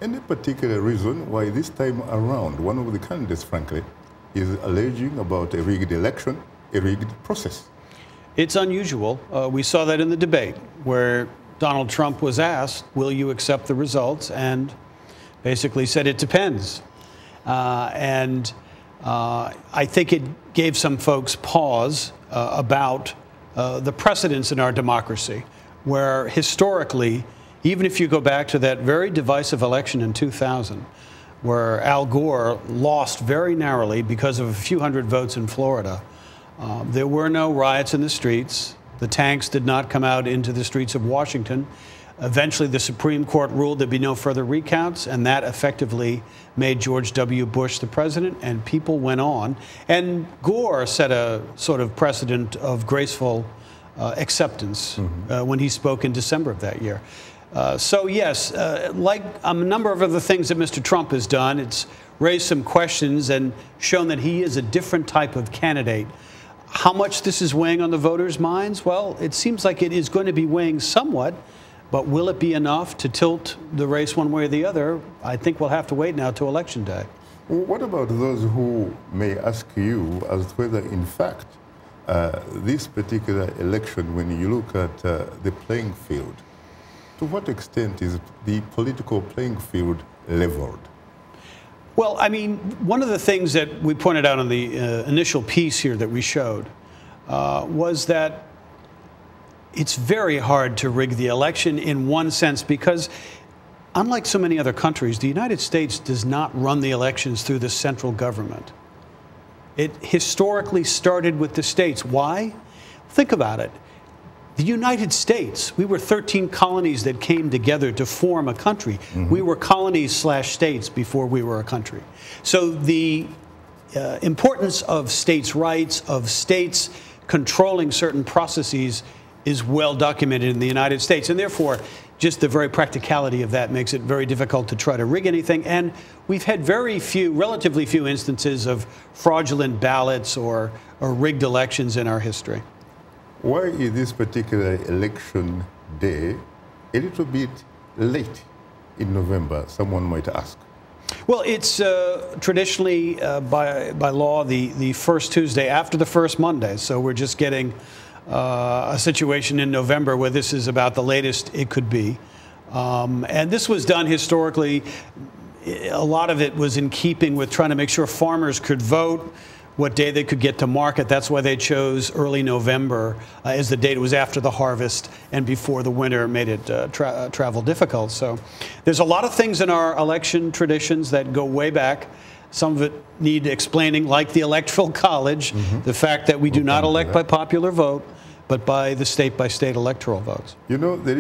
Any particular reason why this time around one of the candidates, frankly, is alleging about a rigged election, a rigged process? It's unusual. We saw that in the debate where Donald Trump was asked, will you accept the results? And basically said, it depends. I think it gave some folks pause about the precedents in our democracy, where historically, even if you go back to that very divisive election in 2000, where Al Gore lost very narrowly because of a few hundred votes in Florida, there were no riots in the streets. The tanks did not come out into the streets of Washington. Eventually, the Supreme Court ruled there'd be no further recounts, and that effectively made George W. Bush the president, and people went on. And Gore set a sort of precedent of graceful acceptance when he spoke in December of that year. So yes, like a number of other things that Mr. Trump has done, it's raised some questions and shown that he is a different type of candidate. How much this is weighing on the voters' minds? Well, it seems like it is going to be weighing somewhat, but will it be enough to tilt the race one way or the other? I think we'll have to wait now to Election Day. What about those who may ask you as to whether, in fact, this particular election, when you look at the playing field, to what extent is the political playing field leveled? Well, I mean, one of the things that we pointed out in the initial piece here that we showed was that it's very hard to rig the election in one sense because, unlike so many other countries, the United States does not run the elections through the central government. It historically started with the states. Why? Think about it. The United States, we were 13 colonies that came together to form a country. We were colonies/states before we were a country. So the importance of states' rights, of states controlling certain processes is well documented in the United States. And therefore, just the very practicality of that makes it very difficult to try to rig anything. And we've had very few, relatively few instances of fraudulent ballots or rigged elections in our history. Why is this particular election day a little bit late in November, someone might ask? Well, it's traditionally, by law, the first Tuesday after the first Monday. So we're just getting a situation in November where this is about the latest it could be. And this was done historically. A lot of it was in keeping with trying to make sure farmers could vote, what day they could get to market. That's why they chose early November as the date. It was after the harvest and before the winter made it travel difficult. So there's a lot of things in our election traditions that go way back. Some of it need explaining, like the Electoral College, the fact that we do not elect by popular vote, but by the state-by-state electoral votes. You know, there